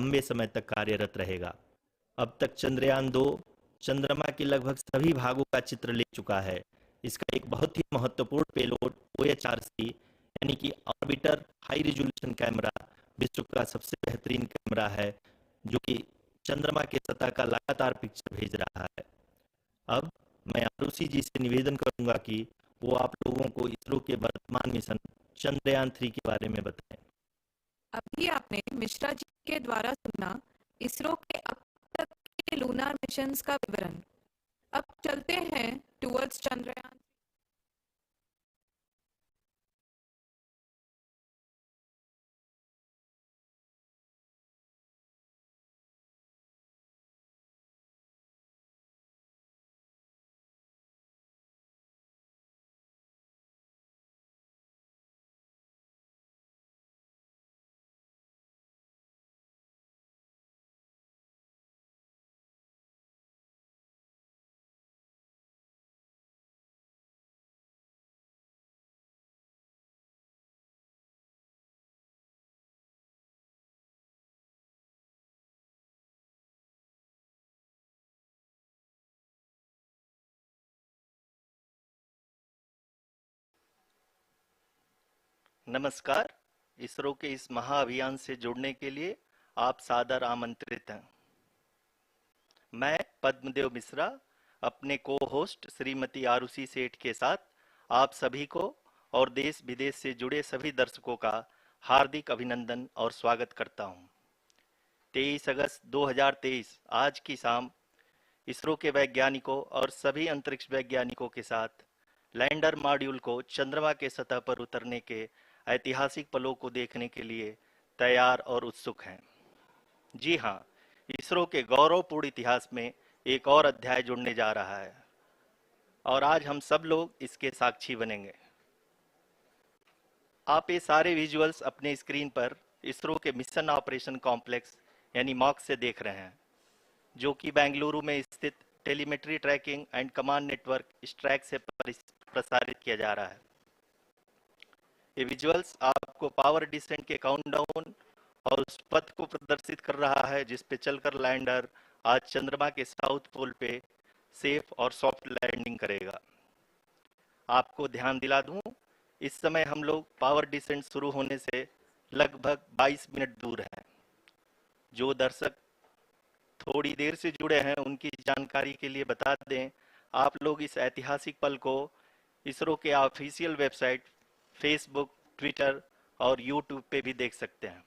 लंबे समय तक कार्यरत रहेगा। अब तक चंद्रयान 2 चंद्रमा के लगभग सभी भागों का चित्र ले चुका है। इसका एक बहुत ही महत्वपूर्ण पेलोड OHRC यानी कि ऑर्बिटर हाई रिजोल्यूशन कैमरा विश्व का सबसे बेहतरीन कैमरा है, जो कि चंद्रमा के सतह का लगातार पिक्चर भेज रहा है। अब मैं आरुषि जी से निवेदन करूंगा कि वो आप लोगों को इसरो के वर्तमान मिशन चंद्रयान 3 के बारे में बताएं। अभी आपने मिश्रा जी के द्वारा सुना इसरो के अब तक के लूनार मिशंस का विवरण। अब चलते हैं टुवर्ड्स चंद्रयान। नमस्कार। इसरो के इस महाअभियान से जुड़ने के लिए आप सादर आमंत्रित हैं। मैं पद्मदेव मिश्रा अपने को होस्ट श्रीमती आरुषि सेठ के साथ आप सभी को और देश विदेश से जुड़े सभी दर्शकों का हार्दिक अभिनंदन और स्वागत करता हूं। 23 अगस्त 2023 आज की शाम इसरो के वैज्ञानिकों और सभी अंतरिक्ष वैज्ञानिकों के साथ लैंडर मॉड्यूल को चंद्रमा के सतह पर उतरने के ऐतिहासिक पलों को देखने के लिए तैयार और उत्सुक हैं। जी हाँ, इसरो के गौरवपूर्ण इतिहास में एक और अध्याय जुड़ने जा रहा है और आज हम सब लोग इसके साक्षी बनेंगे। आप ये सारे विजुअल्स अपने स्क्रीन पर इसरो के मिशन ऑपरेशन कॉम्प्लेक्स यानी मॉक से देख रहे हैं, जो कि बेंगलुरु में स्थित telemetry tracking and command network ISTRAC से प्रसारित किया जा रहा है। ये विजुअल्स आपको पावर डिसेंट के काउंटडाउन और उस पथ को प्रदर्शित कर रहा है जिस पे चलकर लैंडर आज चंद्रमा के साउथ पोल पे सेफ और सॉफ्ट लैंडिंग करेगा। आपको ध्यान दिला दूं, इस समय हम लोग पावर डिसेंट शुरू होने से लगभग 22 मिनट दूर हैं। जो दर्शक थोड़ी देर से जुड़े हैं उनकी जानकारी के लिए बता दें, आप लोग इस ऐतिहासिक पल को इसरो के ऑफिशियल वेबसाइट, फेसबुक, ट्विटर और यूट्यूब पे भी देख सकते हैं।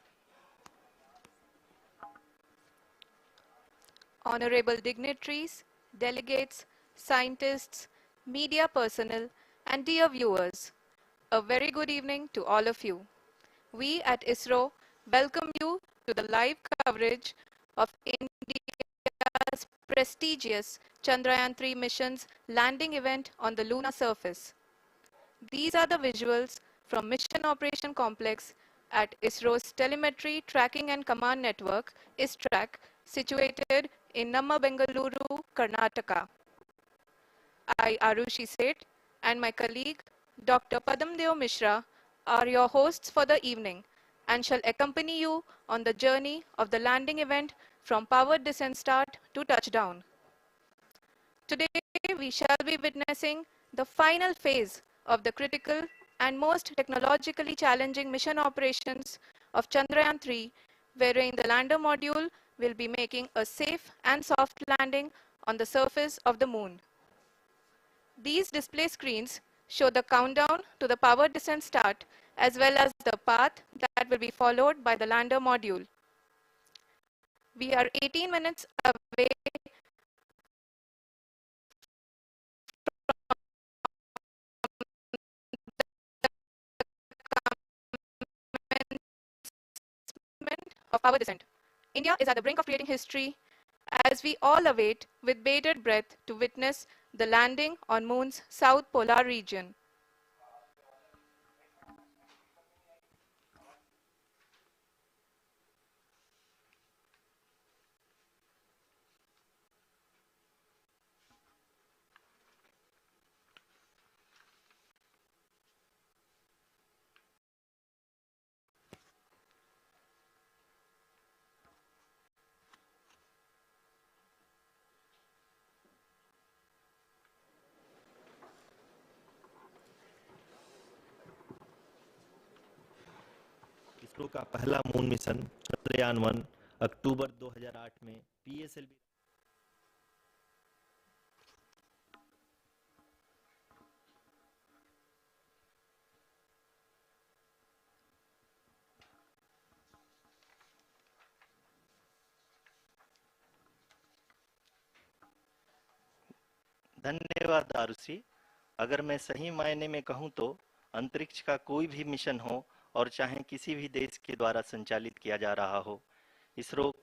Honorable dignitaries, delegates, scientists, media personnel, and dear viewers, a very good evening to all of you. We at ISRO welcome you to the live coverage of India's prestigious Chandrayaan-3 mission's landing event on the lunar surface. These are the visuals from Mission Operation Complex at ISRO's Telemetry Tracking and Command Network, ISTRAC, situated in Namma, Bengaluru, Karnataka. I, Arushi Seth, and my colleague, Dr. Padamdeo Mishra, are your hosts for the evening and shall accompany you on the journey of the landing event from powered descent start to touchdown. Today, we shall be witnessing the final phase of the critical and most technologically challenging mission operations of Chandrayaan-3, wherein the lander module will be making a safe and soft landing on the surface of the moon. These display screens show the countdown to the power descent start as well as the path that will be followed by the lander module. We are 18 minutes away of power descent. India is at the brink of creating history as we all await with bated breath to witness the landing on Moon's south polar region. का पहला moon mission Chandrayaan one अक्टूबर 2008 में PSLV. धन्यवाद आरुषि। अगर मैं सही मायने में कहूं तो अंतरिक्ष का कोई भी मिशन हो और चाहे किसी भी देश के द्वारा संचालित किया जा रहा हो, ISRO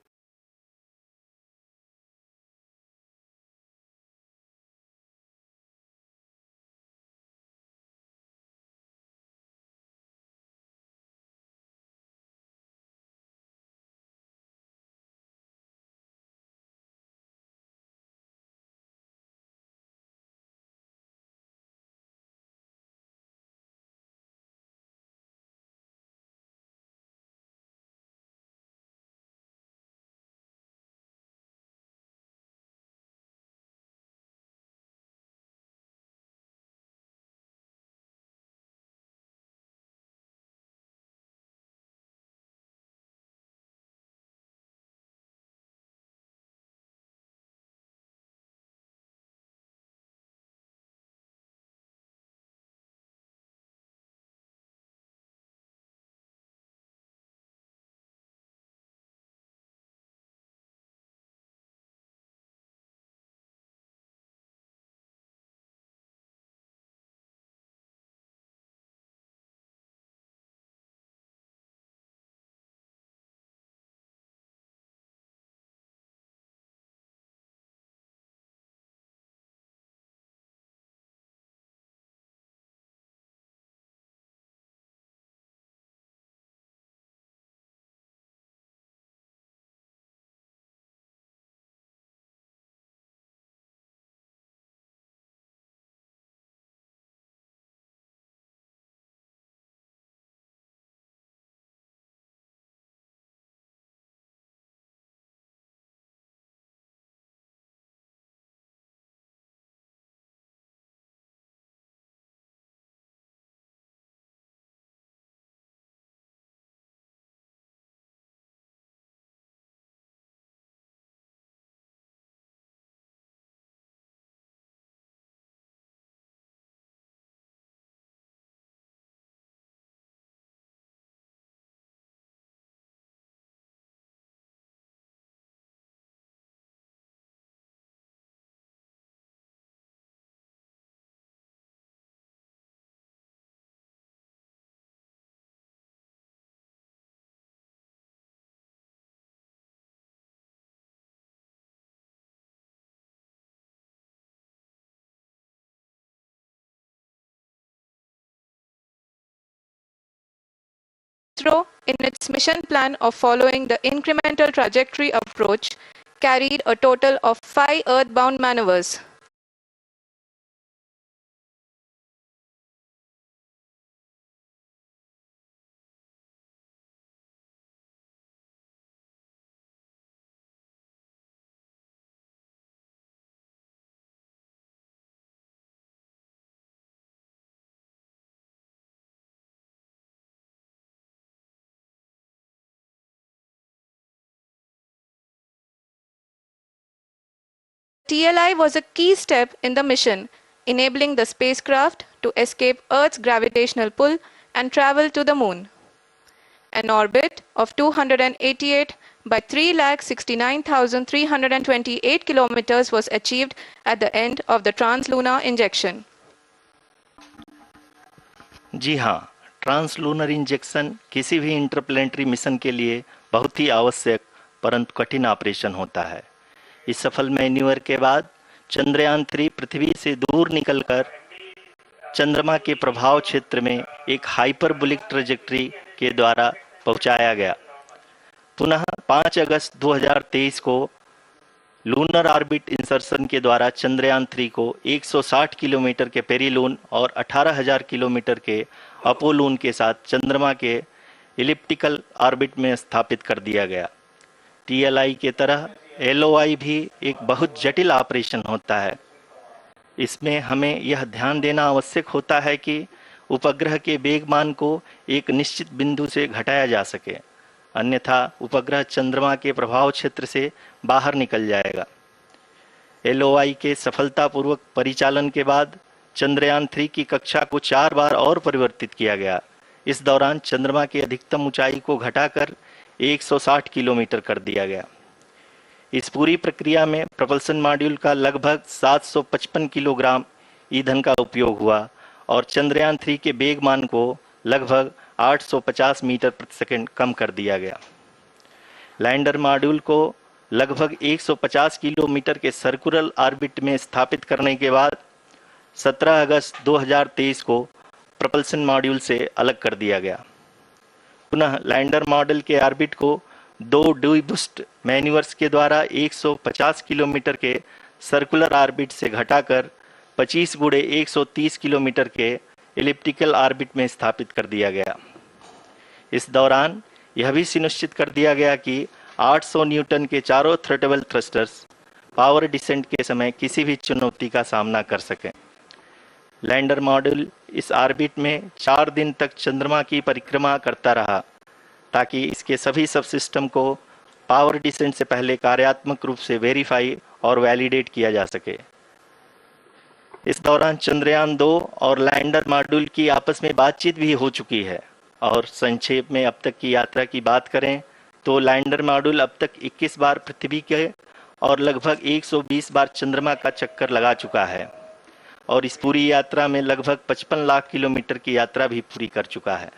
ISRO, in its mission plan of following the incremental trajectory approach, carried a total of 5 earthbound maneuvers. TLI was a key step in the mission, enabling the spacecraft to escape Earth's gravitational pull and travel to the Moon. An orbit of 288 by 3,69,328 kilometers was achieved at the end of the translunar injection. जी हाँ, translunar injection किसी भी interplanetary mission के लिए बहुत ही आवश्यक परंतु कठिन operation होता है। इस सफल मैन्यूवर के बाद चंद्रयान-3 पृथ्वी से दूर निकलकर चंद्रमा के प्रभाव क्षेत्र में एक हाइपरबोलिक ट्रैजेक्टरी के द्वारा पहुंचाया गया। पुनः 5 अगस्त 2023 को लूनर ऑर्बिट इंसर्शन के द्वारा चंद्रयान-3 को 160 किलोमीटर के पेरीलून और 18,000 किलोमीटर के अपोलून के साथ चंद्रमा के इलिप्टिकल ऑर्बिट में स्थापित कर दिया गया। टीएलआई के तरह एलओआई भी एक बहुत जटिल ऑपरेशन होता है। इसमें हमें यह ध्यान देना आवश्यक होता है कि उपग्रह के वेगमान को एक निश्चित बिंदु से घटाया जा सके। अन्यथा उपग्रह चंद्रमा के प्रभाव क्षेत्र से बाहर निकल जाएगा। LOI के सफलतापूर्वक परिचालन के बाद चंद्रयान 3 की कक्षा को 4 बार और परिवर्तित किया गया। इस दौरान चंद्रमा की अधिकतम ऊंचाई को घटाकर 160 किलोमीटर कर दिया गया। इस पूरी प्रक्रिया में प्रपल्सन मॉड्यूल का लगभग 755 किलोग्राम ईंधन का उपयोग हुआ और चंद्रयान 3 के वेग मान को लगभग 850 मीटर प्रति सेकंड कम कर दिया गया। लैंडर मॉड्यूल को लगभग 150 किलोमीटर के सर्कुलर ऑर्बिट में स्थापित करने के बाद 17 अगस्त 2023 को प्रपल्सन मॉड्यूल से अलग कर दिया गया। पुनः लैंडर मॉडल के ऑर्बिट को 2 डीबूस्ट मैन्यूवर्स के द्वारा 150 किलोमीटर के सर्कुलर ऑर्बिट से घटाकर 25 गुणे 130 किलोमीटर के एलिप्टिकल ऑर्बिट में स्थापित कर दिया गया। इस दौरान यह भी सुनिश्चित कर दिया गया कि 800 न्यूटन के चारों थ्रटेबल थ्रस्टर्स पावर डिसेंट के समय किसी भी चुनौती का सामना कर सकें। लैंडर मॉड्यूल इस ऑर्बिट में 4 दिन तक चंद्रमा की परिक्रमा करता रहा ताकि इसके सभी सबसिस्टम को पावर डिसेंट से पहले कार्यात्मक रूप से वेरीफाई और वैलिडेट किया जा सके। इस दौरान चंद्रयान 2 और लैंडर मॉड्यूल की आपस में बातचीत भी हो चुकी है। और संक्षेप में अब तक की यात्रा की बात करें तो लैंडर मॉड्यूल अब तक 21 बार पृथ्वी के और लगभग 120 बार चंद्रमा का चक्कर लगा चुका है और इस पूरी यात्रा में लगभग 55 लाख किलोमीटर की यात्रा भी पूरी कर चुका है।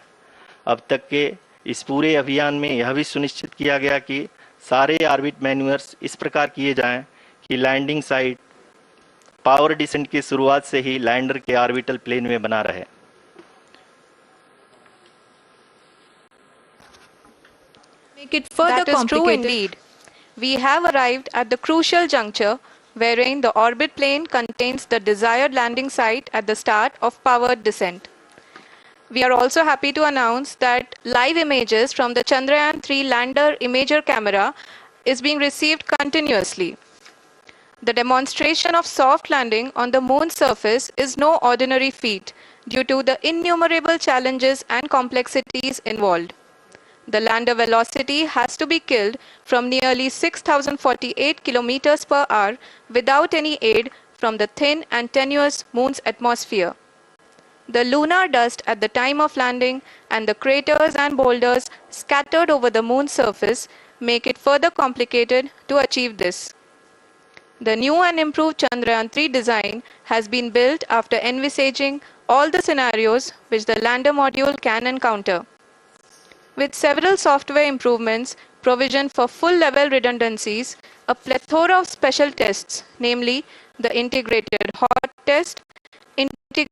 अब तक के इस पूरे अभियान में यह भी सुनिश्चित किया गया कि सारे ऑर्बिट मैन्यूवर्स इस प्रकार किए जाएं कि लैंडिंग साइट पावर डिसेंट की शुरुआत से ही लैंडर के ऑर्बिटल प्लेन में बना रहे। Make it further complicated. That is true indeed. We have arrived at the crucial juncture wherein the orbit plane contains the desired landing site at the start of powered descent. We are also happy to announce that live images from the Chandrayaan-3 lander imager camera is being received continuously. The demonstration of soft landing on the moon's surface is no ordinary feat due to the innumerable challenges and complexities involved. The lander velocity has to be killed from nearly 6,048 kilometers per hour without any aid from the thin and tenuous moon's atmosphere. The lunar dust at the time of landing and the craters and boulders scattered over the moon's surface make it further complicated to achieve this. The new and improved Chandrayaan-3 design has been built after envisaging all the scenarios which the lander module can encounter. With several software improvements, provision for full-level redundancies, a plethora of special tests, namely the integrated hot test, integrated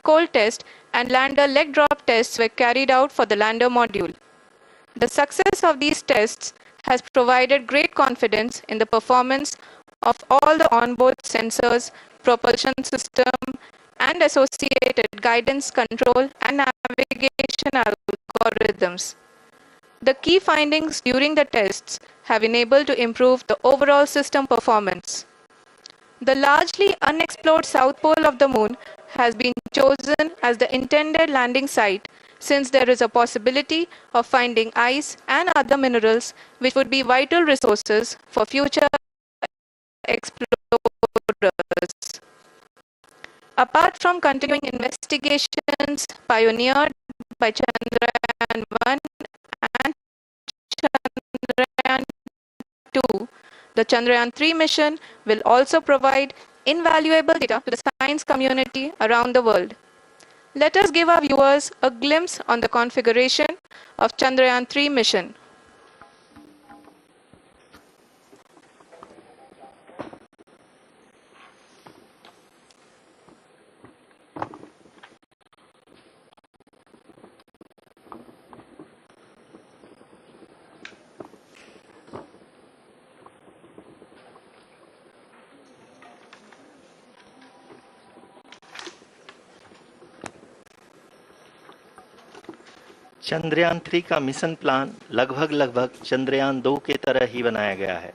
cold test, and lander leg drop tests were carried out for the lander module. The success of these tests has provided great confidence in the performance of all the onboard sensors, propulsion system, and associated guidance, control, and navigation algorithms. The key findings during the tests have enabled to improve the overall system performance. The largely unexplored south pole of the moon has been chosen as the intended landing site since there is a possibility of finding ice and other minerals which would be vital resources for future explorers. Apart from continuing investigations pioneered by Chandrayaan-1 and Chandrayaan-2, the Chandrayaan-3 mission will also provide invaluable data to the science community around the world. Let us give our viewers a glimpse on the configuration of Chandrayaan-3 mission. Chandrayaan 3 का mission plan लगभग चंद्रयान 2 के तरह ही बनाया गया है।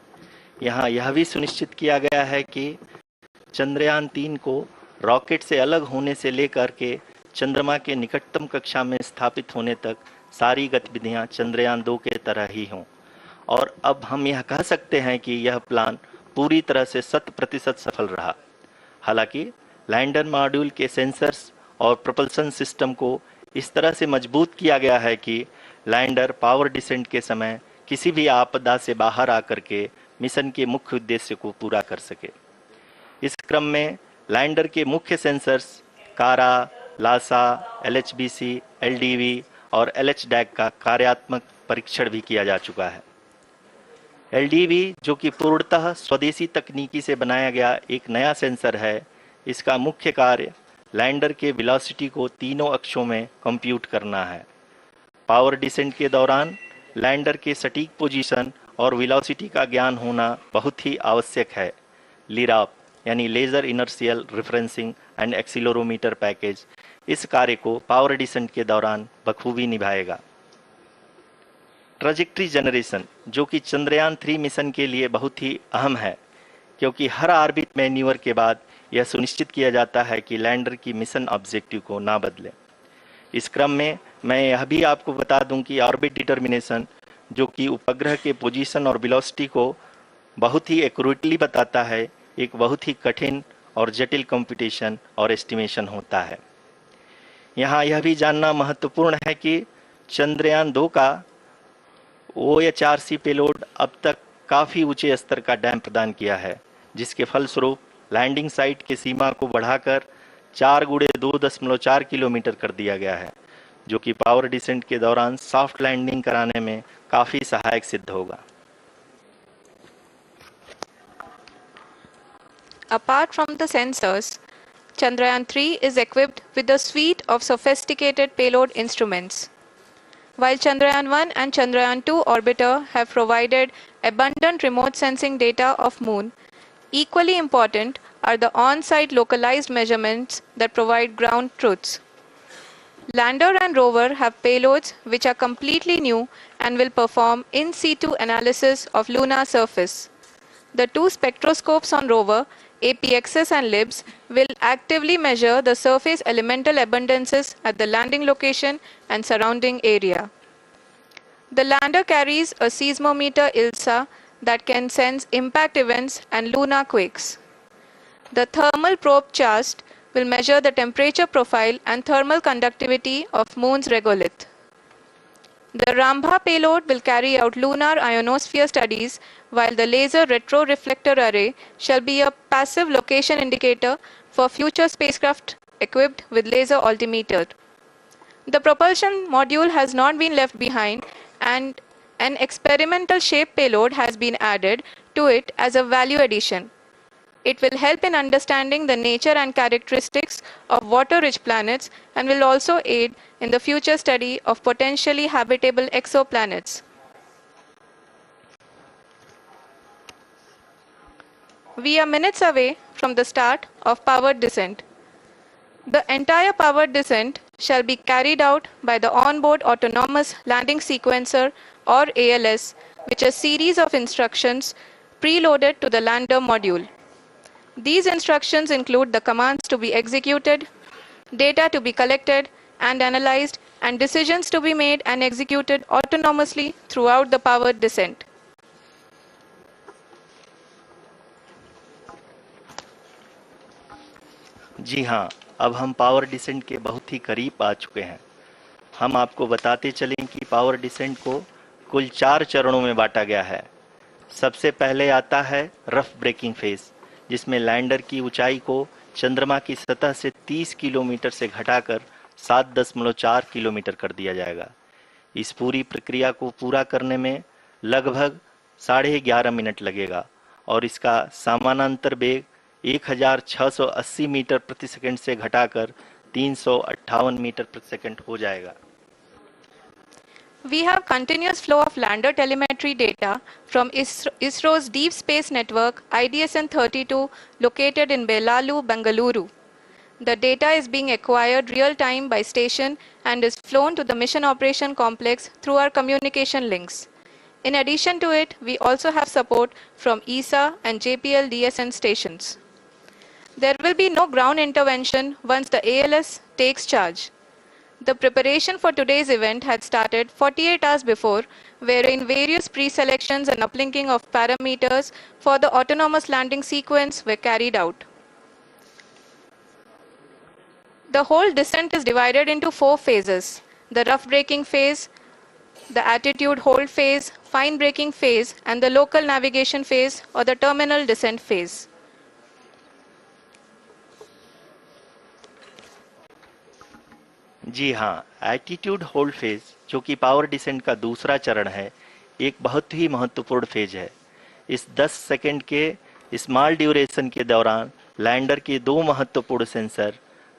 यहाँ यह भी सुनिश्चित किया गया है कि चंद्रयान 3 को रॉकेट से अलग होने से लेकर के चंद्रमा के निकटतम कक्षा में स्थापित होने तक सारी गतिविधियां चंद्रयान 2 के तरह ही हों। और अब हम यह कह सकते हैं कि यह प्लान पूरी तरह से 100% सफल रहा। हालांकि लैंडर मॉड्यूल के सेंसर्स और प्रोपल्शन सिस्टम को इस तरह से मजबूत किया गया है कि लैंडर पावर डिसेंट के समय किसी भी आपदा से बाहर आकर के मिशन के मुख्य उद्देश्य को पूरा कर सके। इस क्रम में लैंडर के मुख्य सेंसर्स कारा, लासा, एलएचबीसी, एलडीवी और एलएचडैग का कार्यात्मक परीक्षण भी किया जा चुका है। एलडीवी, जो कि पूर्णतः स्वदेशी तकनीकी से बनाया गया एक नया सेंसर है, इसका मुख्य कार्य लैंडर के वेलोसिटी को तीनों अक्षों में कंप्यूट करना है। पावर डिसेंट के दौरान लैंडर के सटीक पोजीशन और वेलोसिटी का ज्ञान होना बहुत ही आवश्यक है। लिराप यानी laser inertial referencing and accelerometer package इस कार्य को पावर डिसेंट के दौरान बखूबी निभाएगा। ट्रैजेक्टरी जनरेशन, जो कि चंद्रयान 3 मिशन के लिए बहुत ही अहम है, क्योंकि हर ऑर्बिट मैन्यूवर के बाद यह सुनिश्चित किया जाता है कि लैंडर की मिशन ऑब्जेक्टिव को ना बदले। इस क्रम में मैं यह भी आपको बता दूं कि ऑर्बिट डिटर्मिनेशन, जो कि उपग्रह के पोजीशन और वेलोसिटी को बहुत ही एक्यूरेटली बताता है, एक बहुत ही कठिन और जटिल कंप्यूटेशन और एस्टिमेशन होता है। यहाँ यह भी जानना महत्वपूर्ण है कि चंद्रयान 2 का OHRC पेलोड अब तक काफ़ी ऊंचे स्तर का डैम प्रदान किया है, जिसके फलस्वरूप लैंडिंग साइट की सीमा को बढ़ाकर 4x2.4 किलोमीटर कर दिया गया है, जो कि पावर डिसेंट के दौरान सॉफ्ट लैंडिंग कराने में काफ़ी सहायक सिद्ध होगा। Apart from the sensors, Chandrayaan-3 is equipped with a suite of sophisticated payload instruments. While Chandrayaan-1 and Chandrayaan-2 orbiter have provided abundant remote sensing data of Moon, equally important are the on-site localized measurements that provide ground truths. Lander and rover have payloads which are completely new and will perform in situ analysis of lunar surface. The two spectroscopes on rover, APXS and LIBS, will actively measure the surface elemental abundances at the landing location and surrounding area. The lander carries a seismometer ILSA that can sense impact events and lunar quakes. The thermal probe CHAST will measure the temperature profile and thermal conductivity of Moon's regolith. The Rambha payload will carry out lunar ionosphere studies, while the laser retroreflector array shall be a passive location indicator for future spacecraft equipped with laser altimeter. The propulsion module has not been left behind, and an experimental shape payload has been added to it as a value addition. It will help in understanding the nature and characteristics of water-rich planets and will also aid in the future study of potentially habitable exoplanets. We are minutes away from the start of powered descent. The entire powered descent shall be carried out by the onboard autonomous landing sequencer, or ALS, which is a series of instructions preloaded to the lander module. These instructions include the commands to be executed, data to be collected and analyzed, and decisions to be made and executed autonomously throughout the powered descent. जी हाँ, अब हम power descent के बहुत ही करीब आ चुके हैं। हम आपको बताते चलें कि पावर डिसेंट को कुल 4 चरणों में बांटा गया है। सबसे पहले आता है रफ ब्रेकिंग फेज, जिसमें लैंडर की ऊंचाई को चंद्रमा की सतह से 30 किलोमीटर से घटाकर 7.4 किलोमीटर कर दिया जाएगा। इस पूरी प्रक्रिया को पूरा करने में लगभग 11.5 मिनट लगेगा और इसका समानांतर वेग 1680 मीटर प्रति सेकंड से घटाकर 358 मीटर प्रति सेकंड हो जाएगा। We have continuous flow of lander telemetry data from ISRO's Deep Space Network IDSN-32 located in Belalu, Bengaluru. The data is being acquired real-time by station and is flown to the Mission Operation Complex through our communication links. In addition to it, we also have support from ESA and JPL DSN stations. There will be no ground intervention once the ALS takes charge. The preparation for today's event had started 48 hours before, wherein various pre-selections and uplinking of parameters for the autonomous landing sequence were carried out. The whole descent is divided into 4 phases: the rough braking phase, the attitude hold phase, fine braking phase, and the local navigation phase or the terminal descent phase. जी हाँ, attitude hold phase, जो कि power descent का दूसरा चरण है, एक बहुत ही महत्वपूर्ण फेज है। इस 10 सेकंड के स्मॉल ड्यूरेशन के दौरान लैंडर के दो महत्वपूर्ण सेंसर,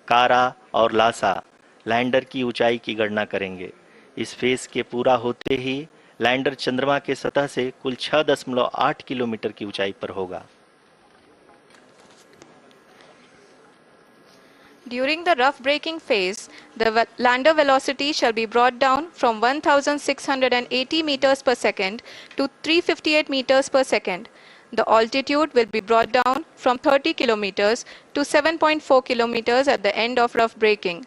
कारा और लासा, लैंडर की ऊंचाई की गणना करेंगे। इस फेज के पूरा होते ही लैंडर चंद्रमा के सतह से कुल 6.8 किलोमीटर की ऊंचाई पर होगा। During the rough braking phase, the lander velocity shall be brought down from 1680 meters per second to 358 meters per second. The altitude will be brought down from 30 kilometers to 7.4 kilometers at the end of rough braking.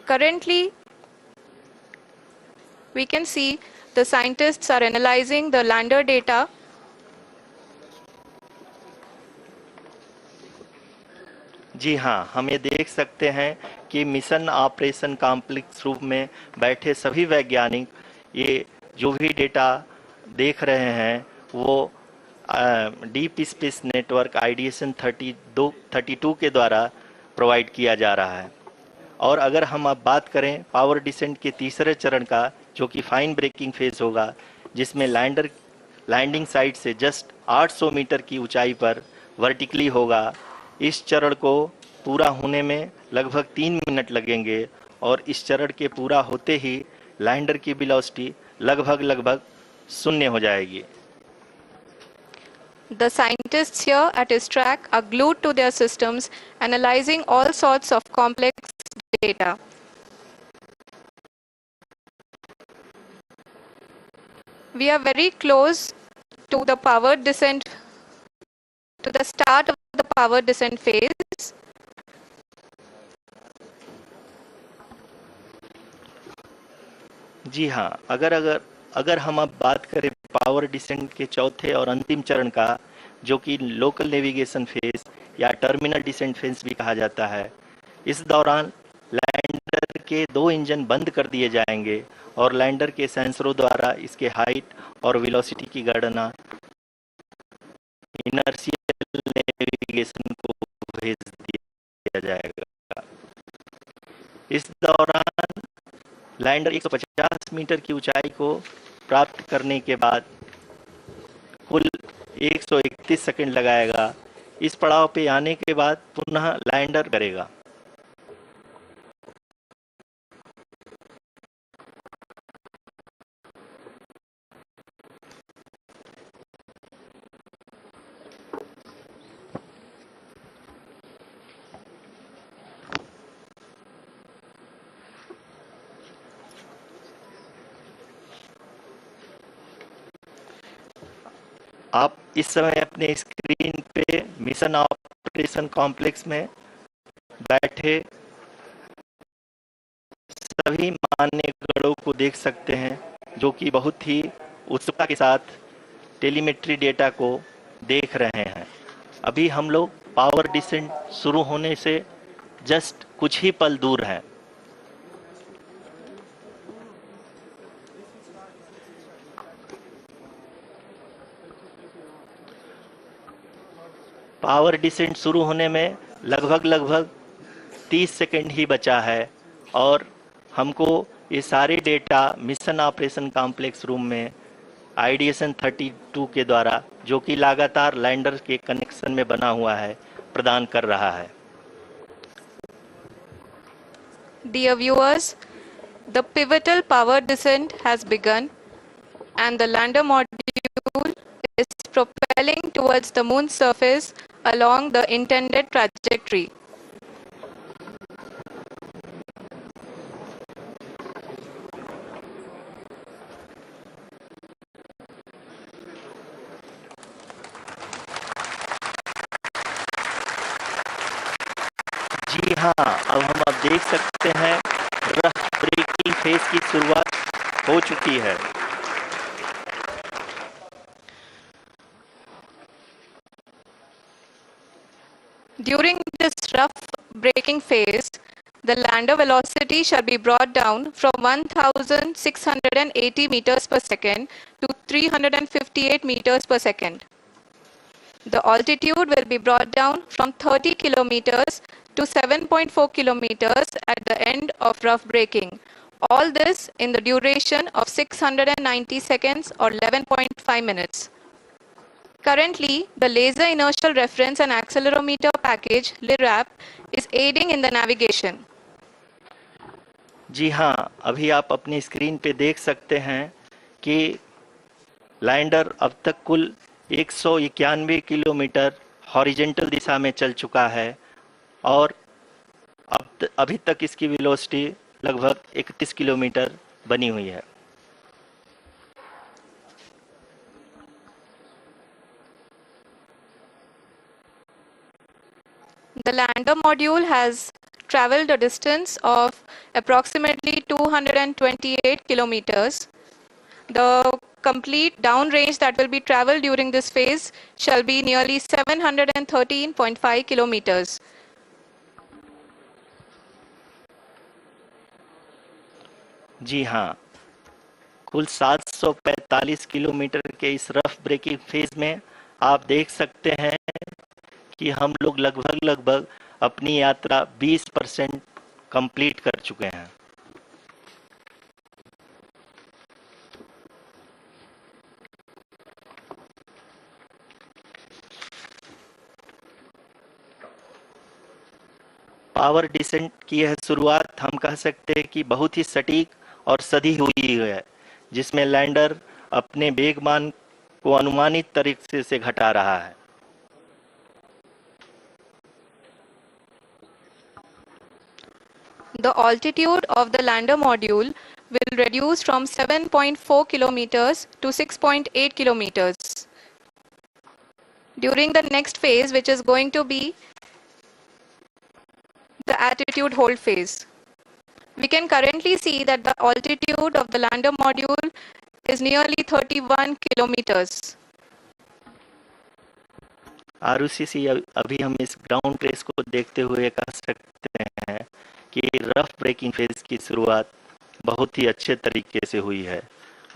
Currently, we can see the scientists are analyzing the lander data. जी हाँ, हम ये देख सकते हैं कि mission operation complex रूप में बैठे सभी वैज्ञानिक ये जो भी डेटा देख रहे हैं वो डीप स्पेस नेटवर्क आईडीएसएन 32 के द्वारा प्रोवाइड किया जा रहा है। और अगर हम अब बात करें पावर डिसेंट के तीसरे चरण का, जो कि फाइन ब्रेकिंग फेज होगा, जिसमें लैंडिंग साइट से जस्ट 800 मीटर की ऊंचाई पर वर्टिकली होगा। इस चरण को पूरा होने में लगभग 3 मिनट लगेंगे और इस चरण के पूरा होते ही लैंडर की वेलोसिटी लगभग शून्य हो जाएगी। The scientists here at ISTRAC are glued to their systems, analyzing all sorts of complex data. We are very close to the power descent, to the start of the power descent phase. जी हाँ, अगर हम अब बात करें power descent के चौथे और अंतिम चरण का, जो कि लोकल नेविगेशन फेज या टर्मिनल डिसेंट फेज भी कहा जाता है, इस दौरान लैंडर के 2 इंजन बंद कर दिए जाएंगे और लैंडर के सेंसरों द्वारा इसके हाइट और वेलोसिटी की गणना इनर्शियल नेविगेशन को भेज दिया जाएगा। इस दौरान लैंडर 150 मीटर की ऊंचाई को प्राप्त करने के बाद कुल 131 सेकंड लगाएगा। इस पड़ाव पे आने के बाद पुनः लैंडर करेगा। आप इस समय अपने स्क्रीन पे मिशन ऑपरेशन कॉम्प्लेक्स में बैठे सभी मान्य गणों को देख सकते हैं, जो कि बहुत ही उत्सुकता के साथ टेलीमेट्री डेटा को देख रहे हैं। अभी हम लोग पावर डिसेंट शुरू होने से जस्ट कुछ ही पल दूर हैं। पावर डिसेंट शुरू होने में लगभग 30 सेकंड ही बचा है और हमको ये सारे data mission operation complex room में आईडीएसएन 32 के द्वारा, जो कि लगातार लैंडर के कनेक्शन में बना हुआ है, प्रदान कर रहा है। Dear viewers, the pivotal power descent has begun and the lander module is propelling towards the moon's surface along the intended trajectory. जी हाँ, अब हम देख सकते हैं रफ ब्रेकिंग फेज की शुरुआत हो चुकी है। During this rough braking phase, the lander velocity shall be brought down from 1680 meters per second to 358 meters per second. The altitude will be brought down from 30 kilometers to 7.4 kilometers at the end of rough braking. All this in the duration of 690 seconds or 11.5 minutes. Currently, the Laser Inertial Reference and Accelerometer package (LIRAP) is aiding in the navigation. जी हाँ, अभी आप अपनी screen पे देख सकते हैं कि lander अब तक कुल 191 किलोमीटर हॉरिजेंटल दिशा में चल चुका है और अभी तक इसकी वेलोसिटी लगभग 31 किलोमीटर बनी हुई है। The lander module has traveled a distance of approximately 228 kilometers. The complete downrange that will be traveled during this phase shall be nearly 713.5 kilometers. जी हाँ, कुल 745 किलोमीटर के इस रफ ब्रेकिंग फेज में आप देख सकते हैं कि हम लोग लगभग अपनी यात्रा 20% कंप्लीट कर चुके हैं। पावर डिसेंट की यह शुरुआत हम कह सकते हैं कि बहुत ही सटीक और सधी हुई है, जिसमें लैंडर अपने वेगमान को अनुमानित तरीके से घटा रहा है। The altitude of the lander module will reduce from 7.4 kilometers to 6.8 kilometers. During the next phase, which is going to be the attitude hold phase. We can currently see that the altitude of the lander module is nearly 31 kilometers. Arushi, अभी हम इस ground trace को देखते हुए कह सकते हैं कि रफ ब्रेकिंग फेज की शुरुआत बहुत ही अच्छे तरीके से हुई है।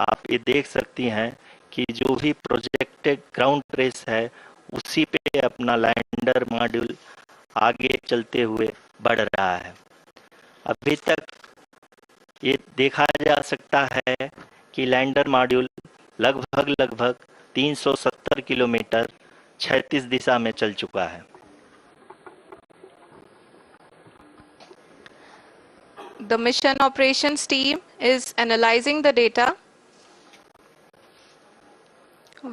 आप ये देख सकती हैं कि जो भी प्रोजेक्टेड ग्राउंड ट्रेस है उसी पे अपना लैंडर मॉड्यूल आगे चलते हुए बढ़ रहा है। अभी तक ये देखा जा सकता है कि लैंडर मॉड्यूल लगभग 370 किलोमीटर 36 दिशा में चल चुका है। The mission operations team is analyzing the data.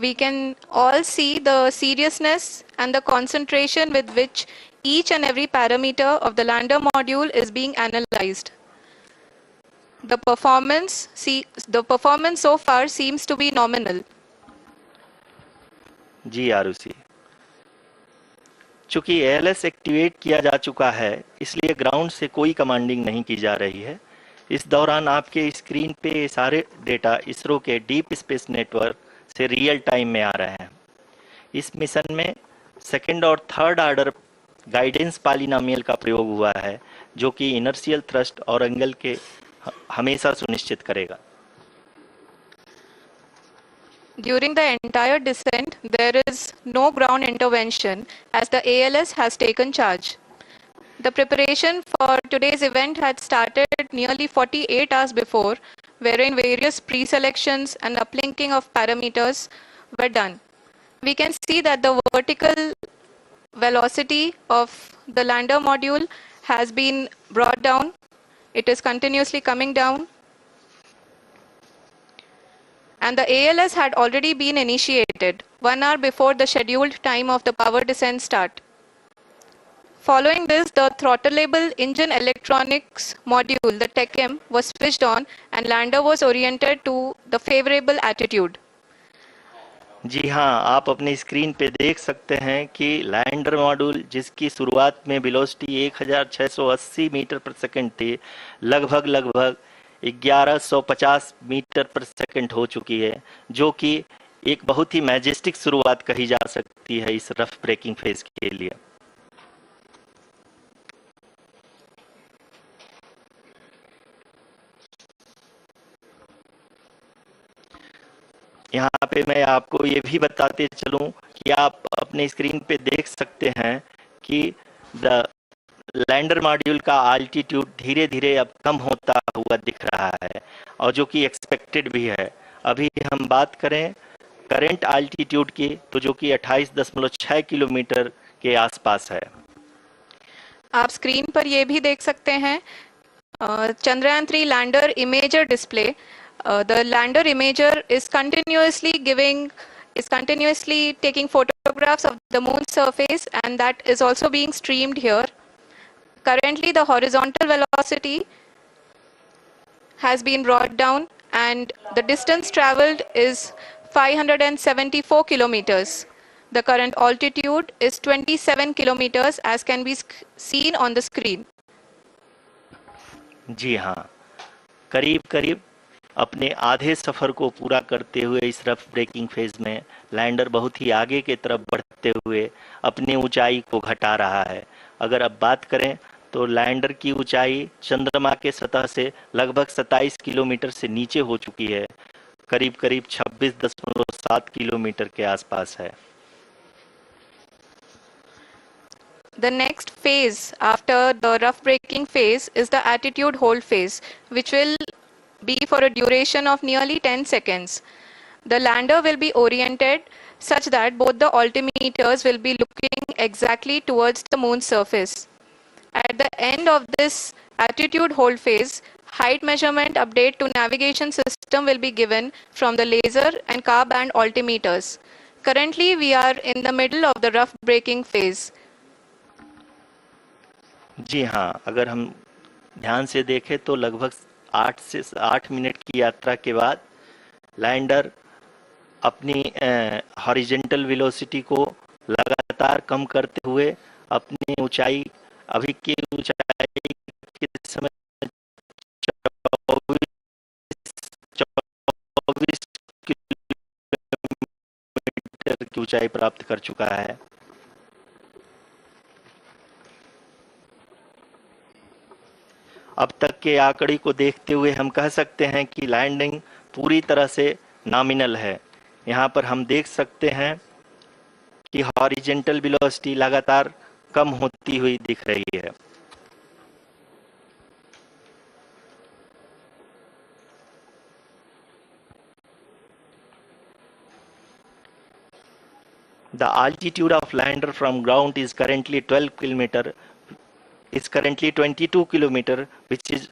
We can all see the seriousness and the concentration with which each and every parameter of the lander module is being analyzed. The performance so far seems to be nominal. जी आरुषि, चूंकि ALS activate किया जा चुका है, इसलिए ground से कोई commanding नहीं की जा रही है। इस दौरान आपके स्क्रीन पे ये सारे डेटा इसरो के डीप स्पेस नेटवर्क से रियल टाइम में आ रहे हैं। इस मिशन में सेकंड और थर्ड ऑर्डर गाइडेंस पॉलिनोमियल का प्रयोग हुआ है, जो कि इनर्शियल थ्रस्ट और एंगल के हमेशा सुनिश्चित करेगा। During the entire descent, there is no ground intervention as the ALS has taken charge. The preparation for today's event had started nearly 48 hours before, wherein various pre-selections and uplinking of parameters were done. We can see that the vertical velocity of the lander module has been brought down. It is continuously coming down. And the ALS had already been initiated 1 hour before the scheduled time of the power descent start. Following this, the throttleable engine electronics module, the TECM, was switched on and lander was oriented to the favorable attitude. जी हाँ, आप अपनी screen पे देख सकते हैं कि lander module जिसकी शुरुआत में वेलोसिटी 1680 मीटर पर सेकंड थी, लगभग 1150 मीटर पर सेकंड हो चुकी है, जो कि एक बहुत ही मैजेस्टिक शुरुआत कही जा सकती है इस रफ ब्रेकिंग फेज के लिए। यहाँ पे मैं आपको ये भी बताते चलूं कि आप अपने स्क्रीन पे देख सकते हैं कि द लैंडर मॉड्यूल का आल्टीट्यूड धीरे धीरे अब कम होता हुआ दिख रहा है, और जो कि एक्सपेक्टेड भी है। अभी हम बात करें करंट आल्टीट्यूड की, तो जो कि 28.6 किलोमीटर के आसपास है। आप स्क्रीन पर ये भी देख सकते हैं Chandrayaan 3 lander imager display. The lander imager is continuously taking photographs of the moon surface, and that is also being streamed here. Currently, the horizontal velocity has been brought down, and the distance traveled is 574 kilometers. The current altitude is 27 kilometers, as can be seen on the screen. जी हाँ, करीब करीब अपने आधे सफर को पूरा करते हुए इस रफ ब्रेकिंग फेज में लैंडर बहुत ही आगे की तरफ बढ़ते हुए अपनी ऊंचाई को घटा रहा है। अगर अब बात करें तो लैंडर की ऊंचाई चंद्रमा के सतह से लगभग 27 किलोमीटर से नीचे हो चुकी है, करीब करीब 26.7 किलोमीटर के आसपास है। The next phase after the rough braking phase is the attitude hold phase, which will be for a duration of nearly 10 seconds. The lander will be oriented such that both the altimeters will be looking exactly towards the moon's surface. At the end of this attitude hold phase, height measurement update to navigation system will be given from the laser and car band altimeters. Currently, we are in the middle of the rough braking phase. जी हाँ, अगर हम ध्यान से देखें तो लगभग 8 minute की यात्रा के बाद लैंडर अपनी हॉरिजेंटल वेलोसिटी को लगातार कम करते हुए अपनी ऊंचाई, अभी की ऊंचाई के समय 24 किलोमीटर की ऊंचाई प्राप्त कर चुका है। अब तक के आंकड़े को देखते हुए हम कह सकते हैं कि लैंडिंग पूरी तरह से नॉमिनल है। यहाँ पर हम देख सकते हैं कि हॉरिजेंटल वेलोसिटी लगातार कम होती हुई दिख रही है। The altitude of lander from ground is currently 12 kilometer, is currently 22 kilometer, which is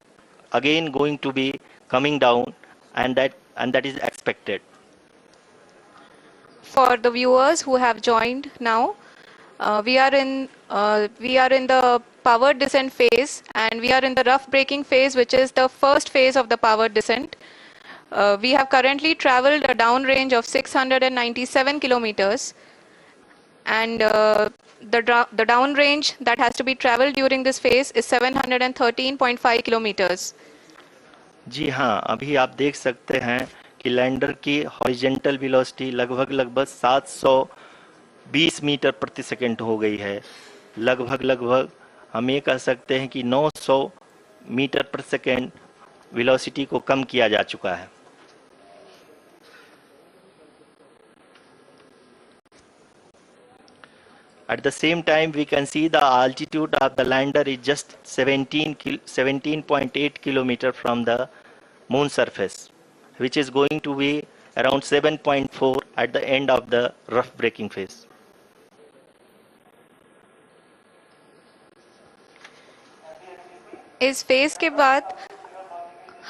again going to be coming down, and that is expected. For the viewers who have joined now, we are in the power descent phase, and we are in the rough braking phase, which is the first phase of the power descent. We have currently traveled a downrange of 697 kilometers, and the downrange that has to be traveled during this phase is 713.5 kilometers. जी हाँ, अभी आप देख सकते हैं कि lander की horizontal velocity लगभग 720 metre प्रति सेकंड हो गई है। लगभग हम ये कह सकते हैं कि 900 मीटर प्रति सेकंड वेलोसिटी को कम किया जा चुका है। At the same time, we can see the altitude of the lander is just 17.8 kilometer from the moon surface, which is going to be around 7.4 at the end of the rough braking phase. इस phase के बाद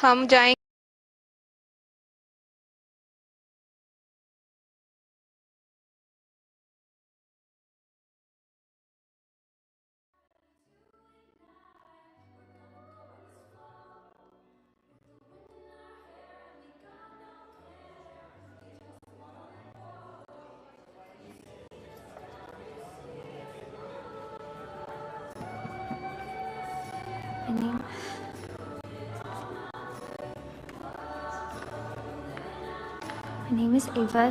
हम जाएंगे My name is Ava.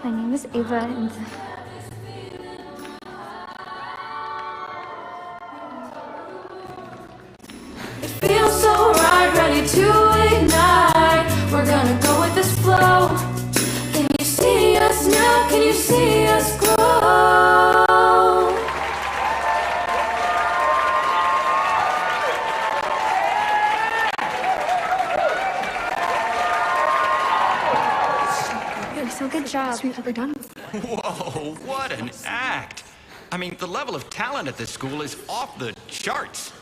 My name is Ava, and it feels so right, ready to ignite. We're gonna go with this flow. Can you see us now? Can you see us glow? so good job. We've ever done. Whoa, what an act! I mean, the level of talent at this school is off the charts.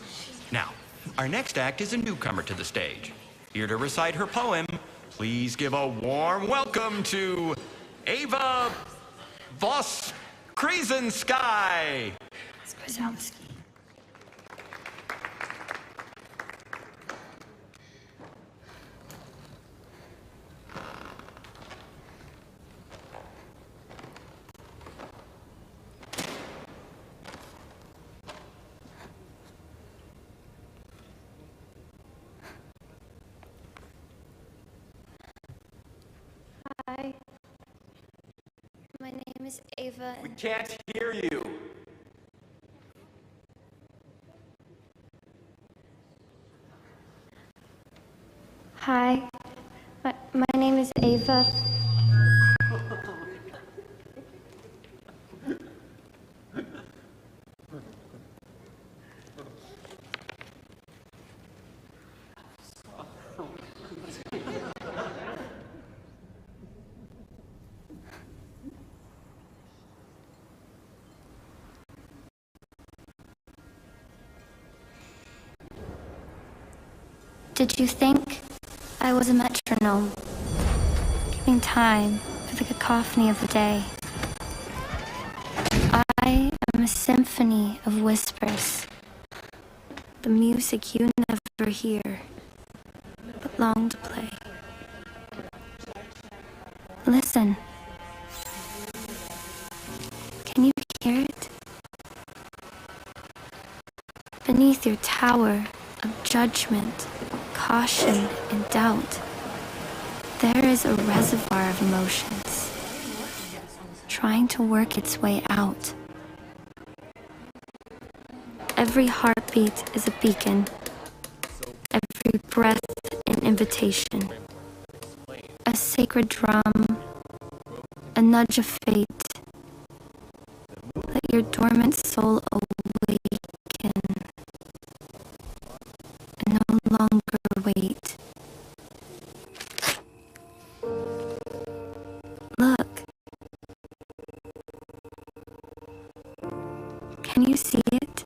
Now, our next act is a newcomer to the stage. Here to recite her poem, please give a warm welcome to Ava Voss Krisenski. Hi. My name is Ava. We can't hear you. Hi. My name is Ava. Did you think I was a metronome, giving time for the cacophony of the day? I am a symphony of whispers, the music you never hear, but long to play. Listen. Can you hear it? Beneath your tower of judgment, caution, and doubt, there is a reservoir of emotions trying to work its way out. Every heartbeat is a beacon, every breath an invitation, a sacred drum, a nudge of fate. Let your dormant soul awaken and no longer wait. Look. Can you see it?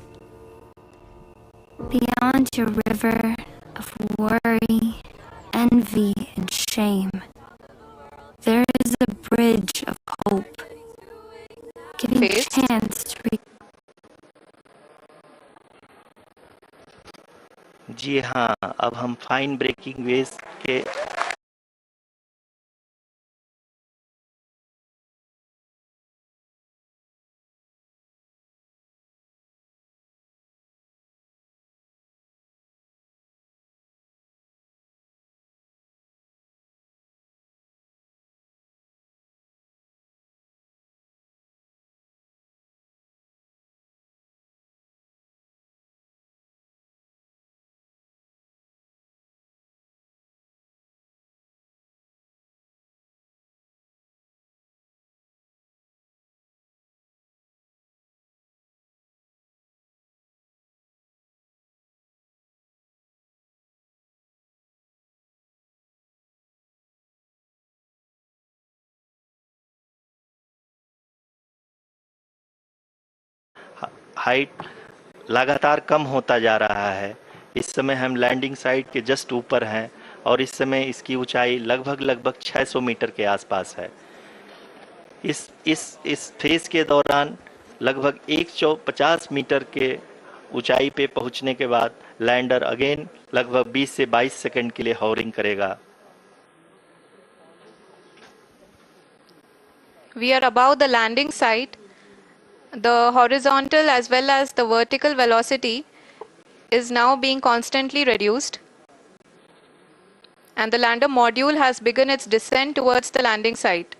Beyond your river of worry, envy, and shame, there is a bridge of hope, giving Faith? chance to जी हाँ, अब हम fine breaking waves के height लगातार कम होता जा रहा है। इस समय हम लैंडिंग साइट के जस्ट ऊपर हैं और इस समय इसकी ऊंचाई लगभग 600 मीटर के आसपास है। इस फेज के दौरान लगभग 150 मीटर के ऊंचाई पे पहुंचने के बाद लैंडर अगेन लगभग 20 से 22 सेकंड के लिए हॉवरिंग करेगा। We are above the landing site the horizontal as well as the vertical velocity is now being constantly reduced, and the lander module has begun its descent towards the landing site.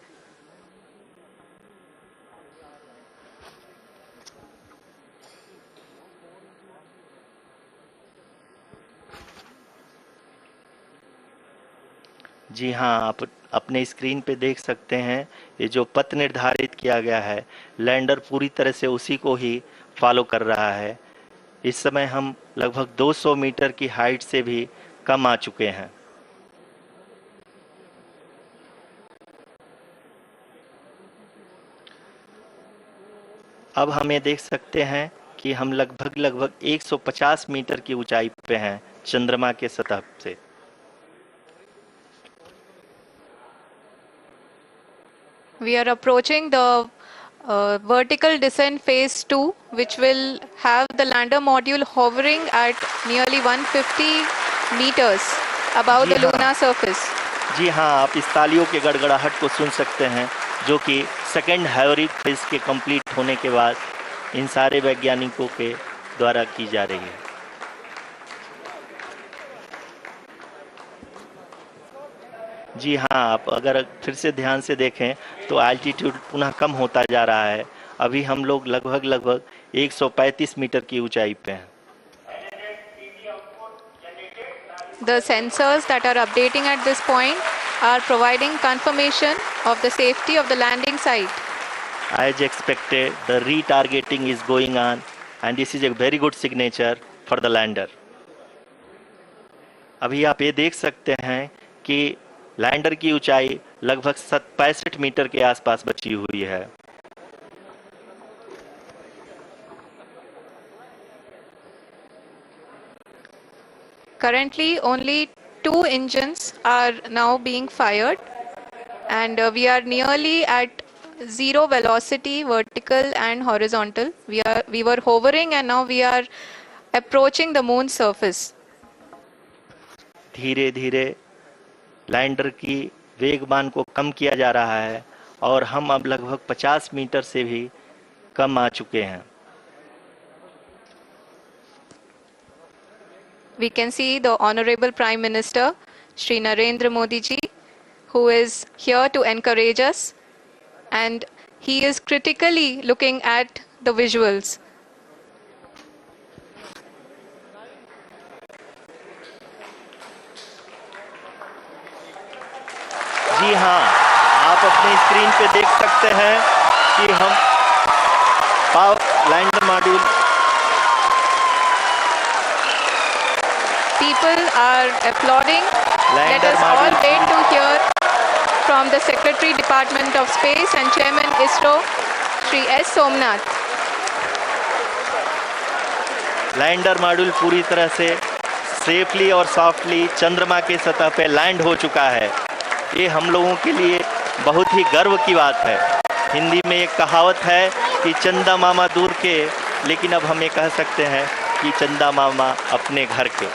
जी हाँ, आप अपने screen पे देख सकते हैं ये जो पथ निर्धारित किया गया है, लैंडर पूरी तरह से उसी को ही फॉलो कर रहा है। इस समय हम लगभग 200 मीटर की हाइट से भी कम आ चुके हैं। अब हमें देख सकते हैं कि हम लगभग 150 मीटर की ऊंचाई पे हैं चंद्रमा के सतह से। We are approaching the vertical descent phase 2, which will have the lander module hovering at nearly 150 meters above the lunar surface. जी हाँ, आप इस तालियों के गड़गड़ाहट को सुन सकते हैं, जो कि सेकेंड हैवरिक फेज के कंप्लीट होने के बाद इन सारे वैज्ञानिकों के द्वारा की जा रही है। जी हाँ, आप अगर फिर से ध्यान से देखें तो एल्टीट्यूड पुनः कम होता जा रहा है। अभी हम लोग लगभग 135 मीटर की ऊंचाई पे हैं। The sensors that are updating at this point are providing confirmation of the safety of the landing site. As expected, the retargeting is going on, and this is a very good signature for the lander. अभी आप ये देख सकते हैं कि lander की ऊंचाई लगभग 65 मीटर के आसपास बची हुई है। Currently, only 2 engines are now being fired, and we are nearly at zero velocity, vertical and horizontal. We were hovering, and now we are approaching the moon's surface. धीरे धीरे लैंडर की वेगमान को कम किया जा रहा है और हम अब लगभग 50 मीटर से भी कम आ चुके हैं। We can see the Honorable Prime Minister, Shri Narendra Modi ji, who is here to encourage us, and he is critically looking at the visuals. जी हाँ, आप अपने स्क्रीन पे देख सकते हैं कि हम lander module People are applauding. Let us all wait to hear from the Secretary Department of Space and Chairman ISRO, Shri S. Somnath. Lander module पूरी तरह से सेफली और सॉफ्टली चंद्रमा के सतह पे लैंड हो चुका है। ये हम लोगों के लिए बहुत ही गर्व की बात है। हिंदी में एक कहावत है कि चंदा मामा दूर के, लेकिन अब हम ये कह सकते हैं कि चंदा मामा अपने घर के।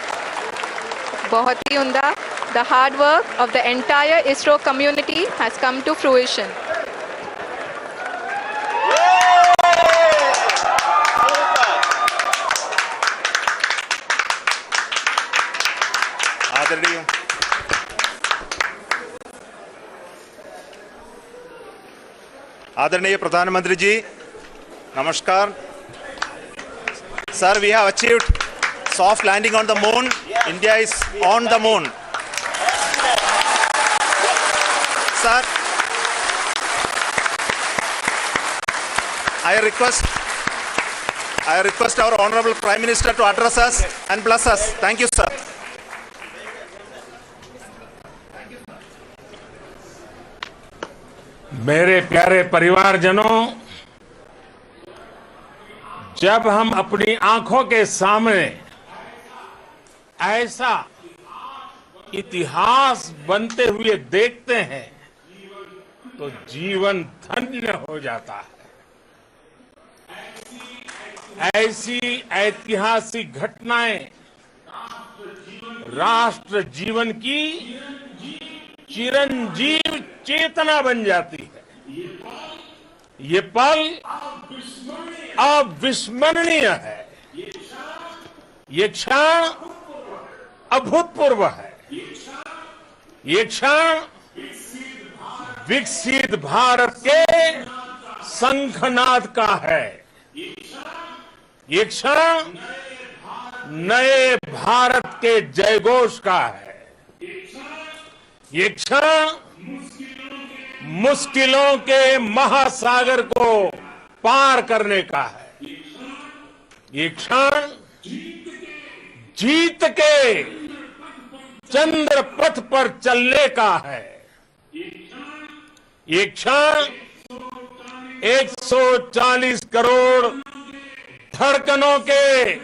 बहुत ही उम्दा। The hard work of the entire ISRO community has come to fruition. आदरणीय प्रधानमंत्री जी, नमस्कार। Sir, we have achieved soft landing on the moon. India is on the moon. Sir, I request our Honorable Prime Minister to address us and bless us. Thank you, sir. मेरे प्यारे परिवारजनों, जब हम अपनी आंखों के सामने ऐसा इतिहास बनते हुए देखते हैं तो जीवन धन्य हो जाता है। ऐसी ऐतिहासिक घटनाएं राष्ट्र जीवन की चिरंजीव चेतना बन जाती है। ये पल अविस्मरणीय है। ये क्षण अभूतपूर्व है। ये क्षण विकसित भारत के शंखनाद का है। ये क्षण नए भारत के जयघोष का है। ये क्षण मुश्किलों के महासागर को पार करने का है। ये क्षण जीत के चंद्र पथ पर चलने का है। ये क्षण 140 करोड़ धड़कनों के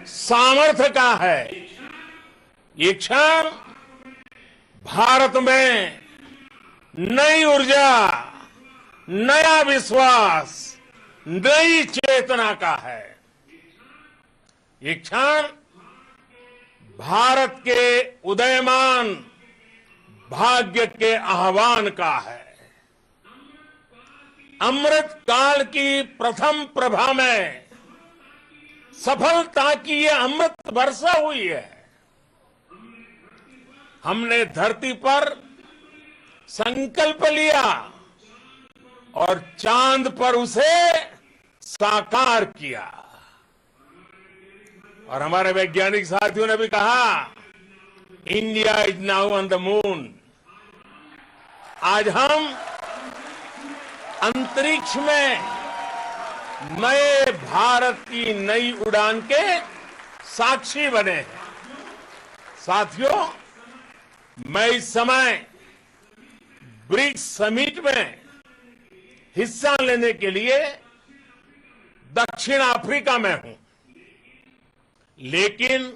सामर्थ्य का है। ये क्षण भारत में नई ऊर्जा, नया विश्वास, नई चेतना का है। ये क्षण भारत के उदयमान भाग्य के आह्वान का है। अमृत काल की प्रथम प्रभा में सफलता की ये अमृत वर्षा हुई है। हमने धरती पर संकल्प लिया और चांद पर उसे साकार किया। और हमारे वैज्ञानिक साथियों ने भी कहा, India is now on the moon. आज हम अंतरिक्ष में नए भारत की नई उड़ान के साक्षी बने हैं। साथियों, मैं इस समय ब्रिक्स समिट में हिस्सा लेने के लिए दक्षिण अफ्रीका में हूं, लेकिन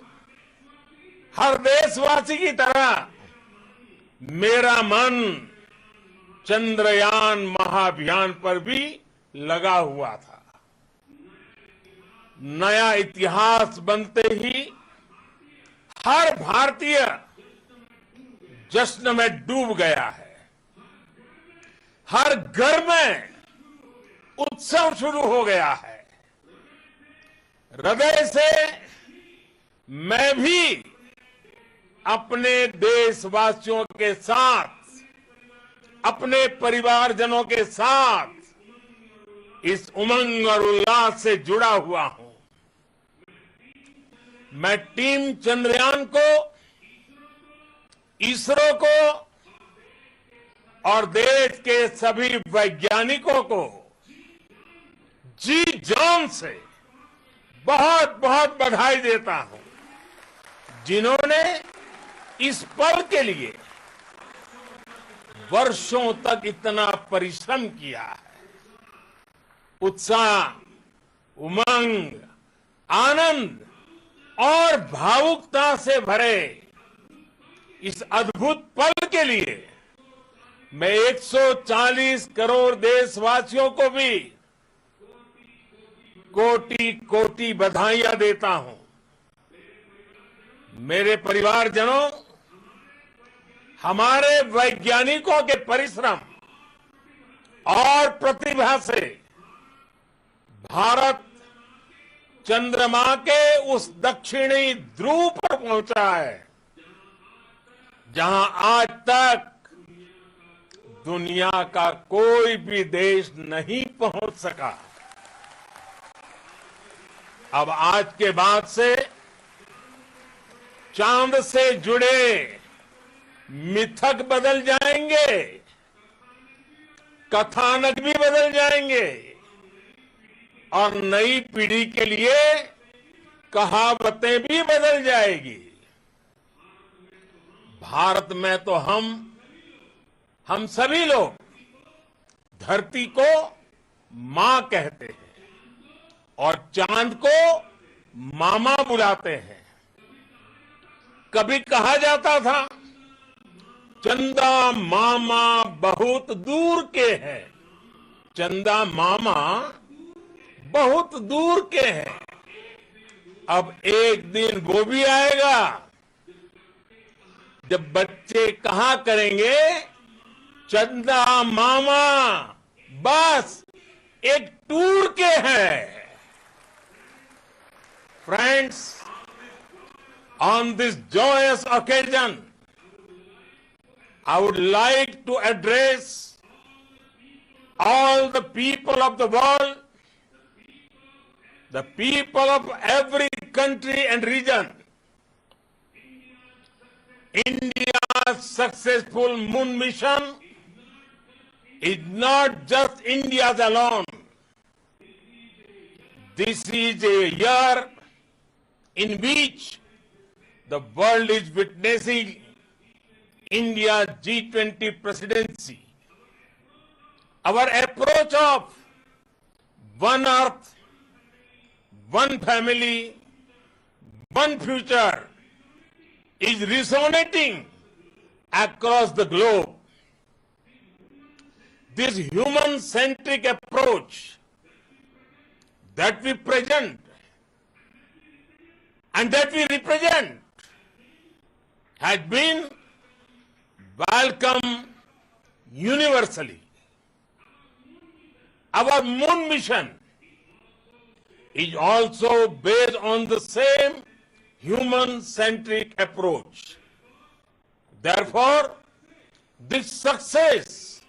हर देशवासी की तरह मेरा मन चंद्रयान महाअभियान पर भी लगा हुआ था। नया इतिहास बनते ही हर भारतीय जश्न में डूब गया है। हर घर में उत्सव शुरू हो गया है। हृदय से मैं भी अपने देशवासियों के साथ, अपने परिवारजनों के साथ इस उमंग और उल्लास से जुड़ा हुआ हूं। मैं टीम चंद्रयान को, इसरो को और देश के सभी वैज्ञानिकों को जी जान से बहुत बहुत बधाई देता हूं, जिन्होंने इस पल के लिए वर्षों तक इतना परिश्रम किया है। उत्साह, उमंग, आनंद और भावुकता से भरे इस अद्भुत पल के लिए मैं 140 करोड़ देशवासियों को भी कोटि कोटि बधाइयां देता हूं। मेरे परिवारजनों, हमारे वैज्ञानिकों के परिश्रम और प्रतिभा से भारत चंद्रमा के उस दक्षिणी ध्रुव पर पहुंचा है, जहां आज तक दुनिया का कोई भी देश नहीं पहुंच सका। अब आज के बाद से चांद से जुड़े मिथक बदल जाएंगे, कथानक भी बदल जाएंगे और नई पीढ़ी के लिए कहावतें भी बदल जाएगी। भारत में तो हम सभी लोग धरती को मां कहते हैं और चांद को मामा बुलाते हैं। कभी कहा जाता था, चंदा मामा बहुत दूर के हैं। चंदा मामा बहुत दूर के हैं। अब एक दिन वो भी आएगा जब बच्चे कहा करेंगे, चंदा मामा बस एक टूर के हैं। Friends, on this joyous occasion, I would like to address all the people of the world, the people of every country and region. India's successful moon mission is not just India's alone. This is a year in which the world is witnessing India's G20 presidency. Our approach of one earth, one family, one future is resonating across the globe. This human-centric approach that we present and that we represent has been welcomed universally. Our moon mission is also based on the same human-centric approach. Therefore, this success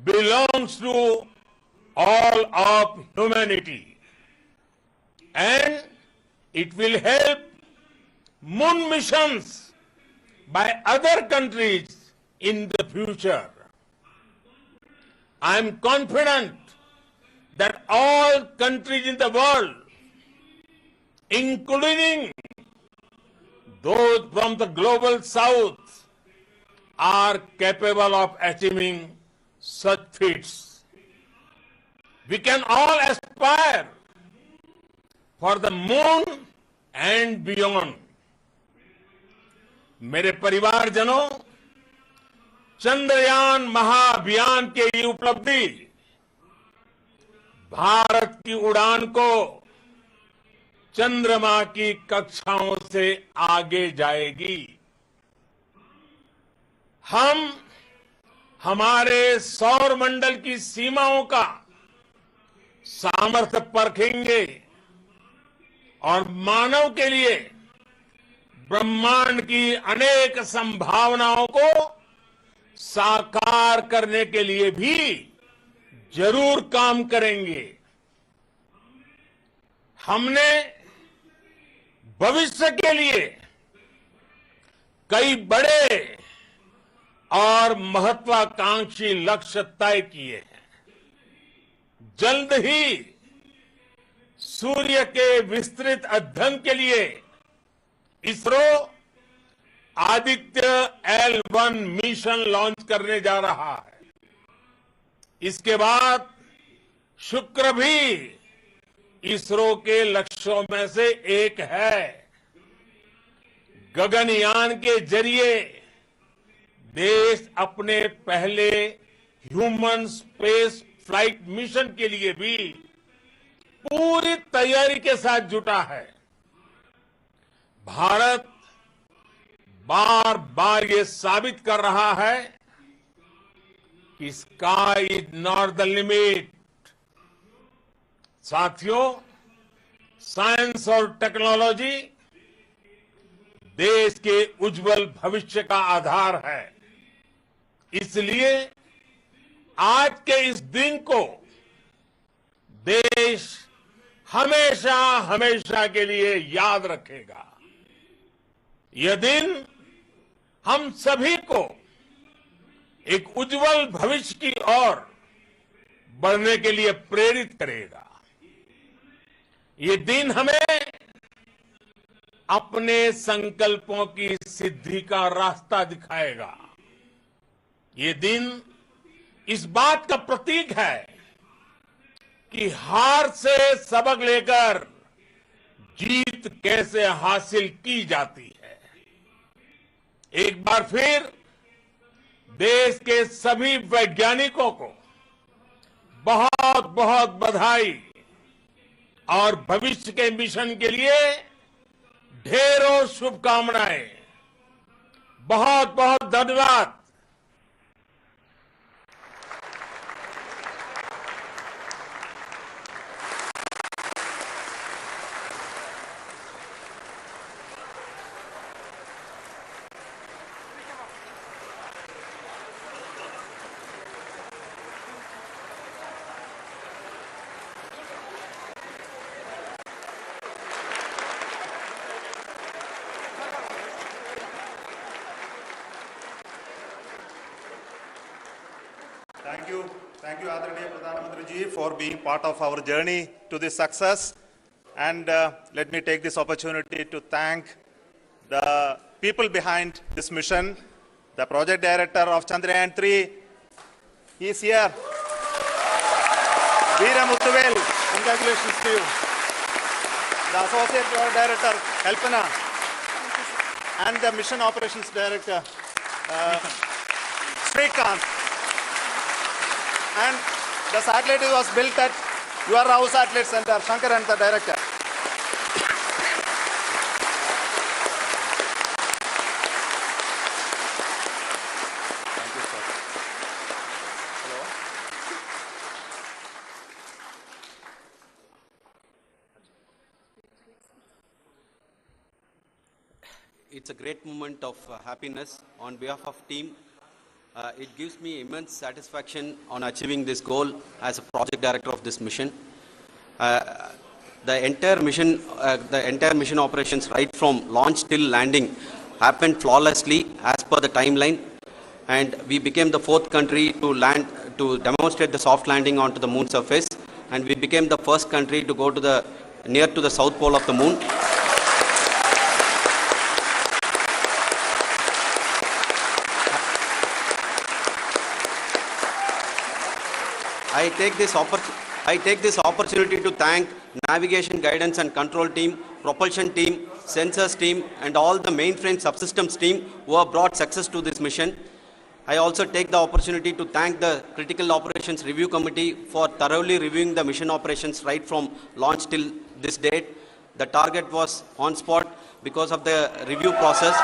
belongs to all of humanity, and it will help moon missions by other countries in the future. I am confident that all countries in the world, including those from the global south, are capable of achieving such feats. We can all aspire for the moon and beyond. मेरे परिवारजनों, चंद्रयान महाअभियान की ये उपलब्धि भारत की उड़ान को चंद्रमा की कक्षाओं से आगे जाएगी। हम हमारे सौर मंडल की सीमाओं का सामर्थ्य परखेंगे और मानव के लिए ब्रह्मांड की अनेक संभावनाओं को साकार करने के लिए भी जरूर काम करेंगे। हमने भविष्य के लिए कई बड़े और महत्वाकांक्षी लक्ष्य तय किए हैं। जल्द ही सूर्य के विस्तृत अध्ययन के लिए ISRO Aditya L1 mission launch करने जा रहा है। इसके बाद शुक्र भी इसरो के लक्ष्यों में से एक है। गगनयान के जरिए देश अपने पहले ह्यूमन स्पेस फ्लाइट मिशन के लिए भी पूरी तैयारी के साथ जुटा है। भारत बार बार ये साबित कर रहा है कि sky is not the limit. साथियों, साइंस और टेक्नोलॉजी देश के उज्जवल भविष्य का आधार है। इसलिए आज के इस दिन को देश हमेशा हमेशा के लिए याद रखेगा। यह दिन हम सभी को एक उज्जवल भविष्य की ओर बढ़ने के लिए प्रेरित करेगा। ये दिन हमें अपने संकल्पों की सिद्धि का रास्ता दिखाएगा। ये दिन इस बात का प्रतीक है कि हार से सबक लेकर जीत कैसे हासिल की जाती है। एक बार फिर देश के सभी वैज्ञानिकों को बहुत बहुत बधाई और भविष्य के मिशन के लिए ढेरों शुभकामनाएं। बहुत बहुत धन्यवाद। Thank you, Adranaya Pradhan Mantri ji, for being part of our journey to this success. And let me take this opportunity to thank the people behind this mission, the project director of Chandrayaan-3. He is here. Veera Muthuvel, congratulations to you. The associate project director, Kalpana, and the mission operations director, Srikanth. And the satellite was built at your house satellite center, Shankaran, the director. Thank you, sir. Hello. It's a great moment of happiness on behalf of team. It gives me immense satisfaction on achieving this goal as a project director of this mission. The entire mission operations, right from launch till landing, happened flawlessly as per the timeline, and we became the 4th country to demonstrate the soft landing onto the moon surface, and we became the first country to go to near to the south pole of the moon. I take this opportunity to thank navigation, guidance and control team, propulsion team, sensors team and all the mainframe subsystems team who have brought success to this mission. I also take the opportunity to thank the Critical Operations Review Committee for thoroughly reviewing the mission operations right from launch till this date. The target was on spot because of the review process.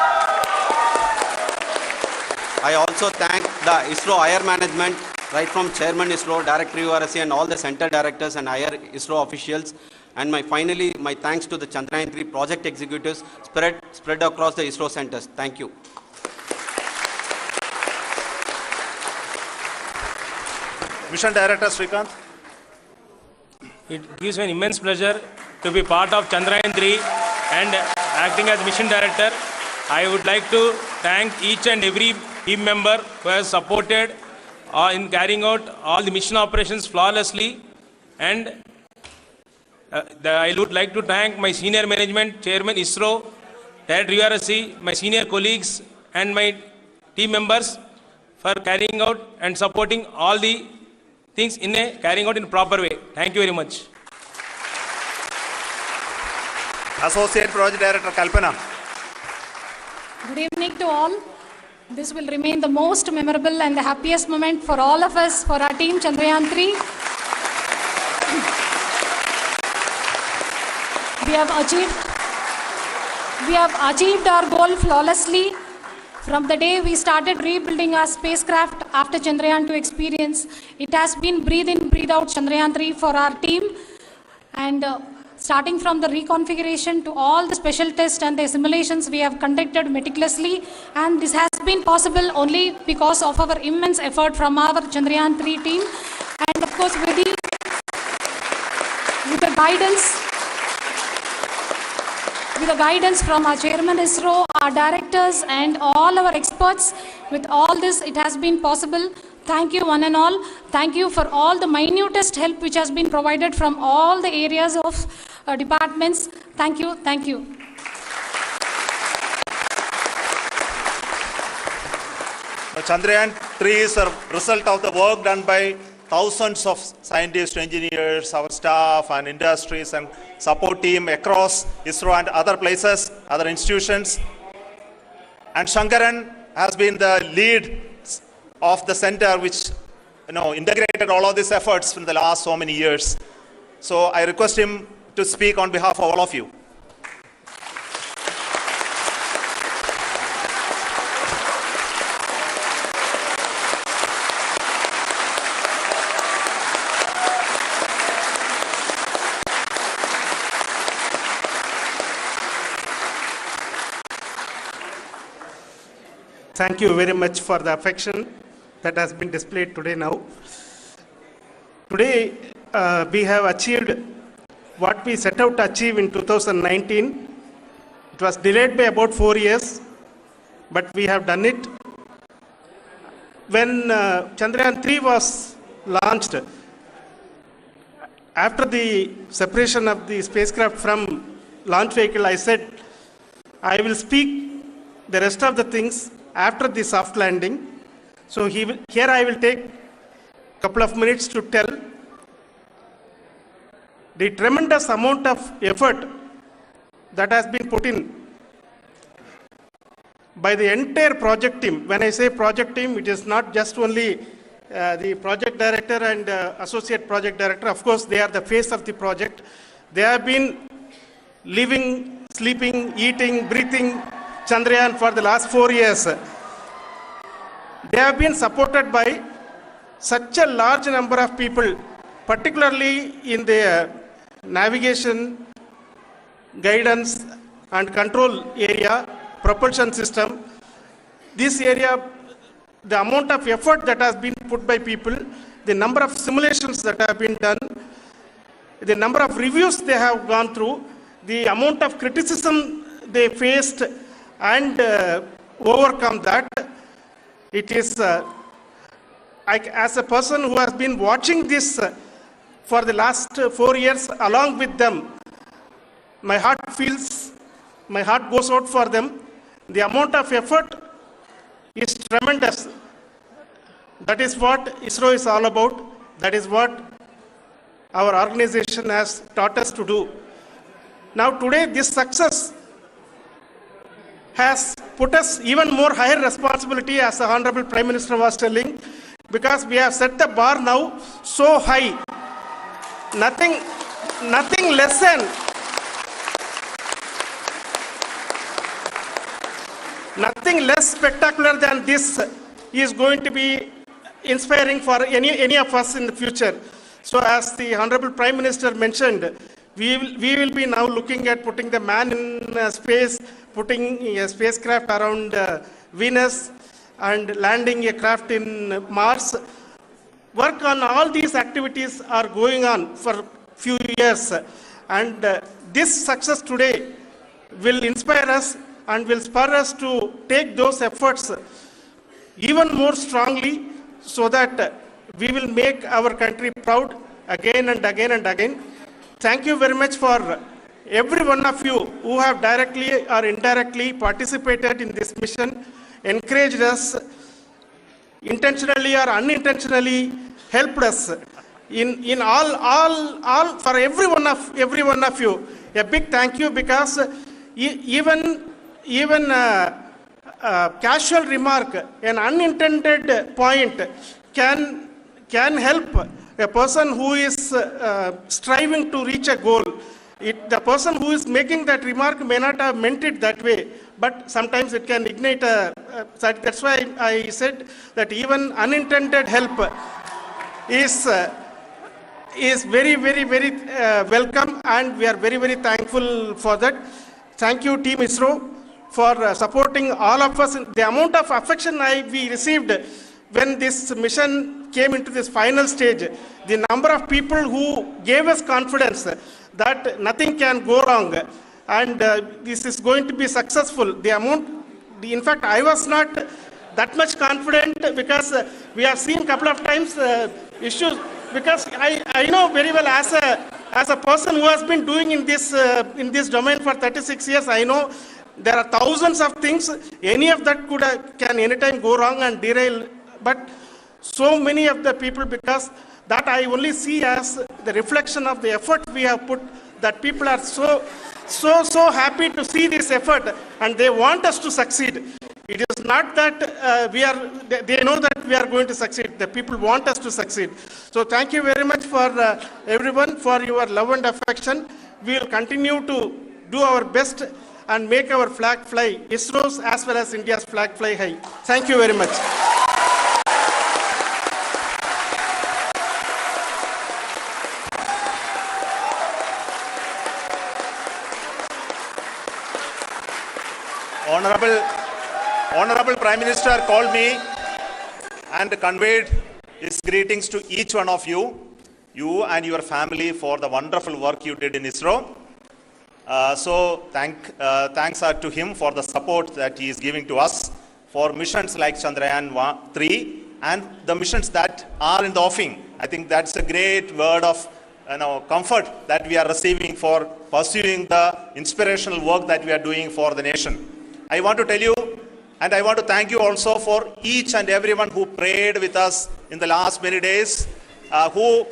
I also thank the ISRO higher management, right from Chairman ISRO, Director URSC and all the center directors and higher ISRO officials. And finally, my thanks to the Chandrayaan-3 project executives spread across the ISRO centers. Thank you. Mission Director Srikanth. It gives me an immense pleasure to be part of Chandrayaan-3 and acting as Mission Director. I would like to thank each and every team member who has supported in carrying out all the mission operations flawlessly, and I would like to thank my senior management, Chairman ISRO, Director URSC, my senior colleagues and my team members for carrying out and supporting all the things carrying out in a proper way. Thank you very much. Associate Project Director Kalpana. Good evening to all. This will remain the most memorable and the happiest moment for all of us, for our team Chandrayaan-3. We have achieved our goal flawlessly. From the day we started rebuilding our spacecraft after Chandrayaan-2 experience, it has been breathe in, breathe out Chandrayaan-3 for our team. And starting from the reconfiguration to all the special tests and the simulations we have conducted meticulously, and this has been possible only because of our immense effort from our Chandrayaan-3 team, and of course with the guidance from our Chairman ISRO, our directors and all our experts. With all this, it has been possible. Thank you one and all. Thank you for all the minutest help which has been provided from all the areas of departments. Thank you. Thank you. Chandrayaan-3 is a result of the work done by thousands of scientists, engineers, our staff and industries and support team across ISRO and other places, other institutions. And Shankaran has been the lead of the center which integrated all of these efforts in the last so many years. So I request him to speak on behalf of all of you. Thank you very much for the affection that has been displayed today now. Today, we have achieved what we set out to achieve in 2019. It was delayed by about 4 years, but we have done it. When Chandrayaan-3 was launched, after the separation of the spacecraft from launch vehicle, I said, I will speak the rest of the things after the soft landing. So here I will take a couple of minutes to tell the tremendous amount of effort that has been put in by the entire project team. When I say project team, it is not just only the project director and associate project director. Of course, they are the face of the project. They have been living, sleeping, eating, breathing Chandrayaan for the last 4 years. They have been supported by such a large number of people, particularly in the navigation, guidance and control area, propulsion system. This area, the amount of effort that has been put by people, the number of simulations that have been done, the number of reviews they have gone through, the amount of criticism they faced and overcome that. It is, as a person who has been watching this for the last 4 years along with them, my heart goes out for them. The amount of effort is tremendous. That is what ISRO is all about. That is what our organization has taught us to do. Now today, this success has put us even more higher responsibility, as the Honorable Prime Minister was telling, because we have set the bar now so high. Nothing less than nothing less spectacular than this is going to be inspiring for any of us in the future. So as the Honorable Prime Minister mentioned, we will be now looking at putting the man in space, putting a spacecraft around Venus and landing a craft in Mars. Work on all these activities are going on for few years, and this success today will inspire us and will spur us to take those efforts even more strongly, so that we will make our country proud again and again and again. Thank you very much for every one of you who have directly or indirectly participated in this mission, encouraged us, intentionally or unintentionally helped us in all for every one of you. A big thank you, because even casual remark, an unintended point can help a person who is striving to reach a goal. The person who is making that remark may not have meant it that way, but sometimes it can ignite that's why I said that even unintended help is very, very, very welcome, and we are very, very thankful for that. Thank you, Team ISRO, for supporting all of us. The amount of affection we received when this mission came into this final stage, the number of people who gave us confidence that nothing can go wrong and this is going to be successful. In fact, I was not that much confident, because we have seen a couple of times issues, because I know very well, as a person who has been doing in this domain for 36 years, I know there are thousands of things. Any of that can anytime go wrong and derail. But so many of the people, because that I only see as the reflection of the effort we have put, that people are so happy to see this effort and they want us to succeed. It is not that they know that we are going to succeed. The people want us to succeed. So thank you very much for everyone for your love and affection. We will continue to do our best and make our flag fly, ISRO's as well as India's flag fly high. Thank you very much. Honorable Prime Minister called me and conveyed his greetings to each one of you and your family, for the wonderful work you did in ISRO. So thanks are to him for the support that he is giving to us for missions like Chandrayaan-3 and the missions that are in the offing. I think that's a great word of comfort that we are receiving for pursuing the inspirational work that we are doing for the nation. I want to tell you, and I want to thank you also for each and everyone who prayed with us in the last many days, who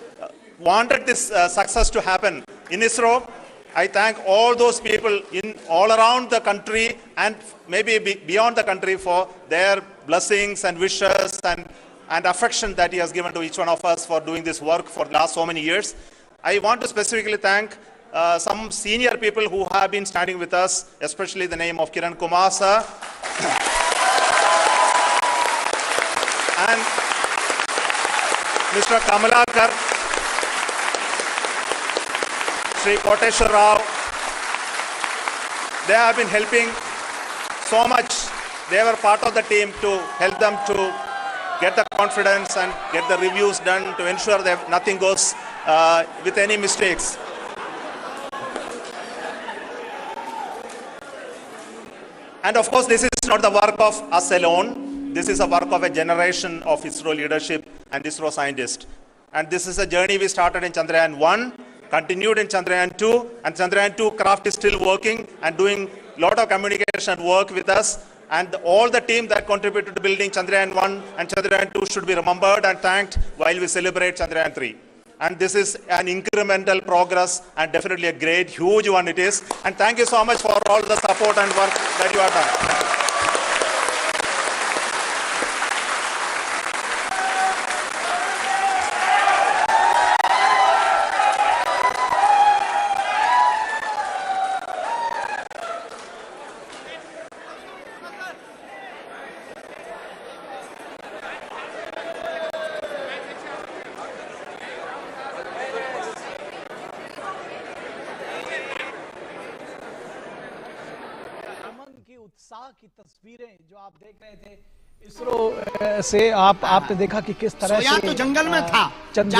wanted this success to happen in ISRO. I thank all those people in all around the country and maybe beyond the country for their blessings and wishes and affection that He has given to each one of us for doing this work for the last so many years. I want to specifically thank some senior people who have been standing with us, especially the name of Kiran Kumar sir and Mr. Kamalakar, Sri Koteshwar Rao. They have been helping so much. They were part of the team to help them to get the confidence and get the reviews done to ensure that nothing goes with any mistakes. And of course, this is not the work of us alone. This is a work of a generation of ISRO leadership and ISRO scientists. And this is a journey we started in Chandrayaan-1, continued in Chandrayaan-2, and Chandrayaan-2 craft is still working and doing a lot of communication work with us. And all the team that contributed to building Chandrayaan-1 and Chandrayaan-2 should be remembered and thanked while we celebrate Chandrayaan-3. And this is an incremental progress and definitely a great, huge one it is. And thank you so much for all the support and work that you have done. की तस्वीरें जो आप देख रहे थे इसरो से आपने देखा कि किस तरह से तो जंगल में था, चंद्रयान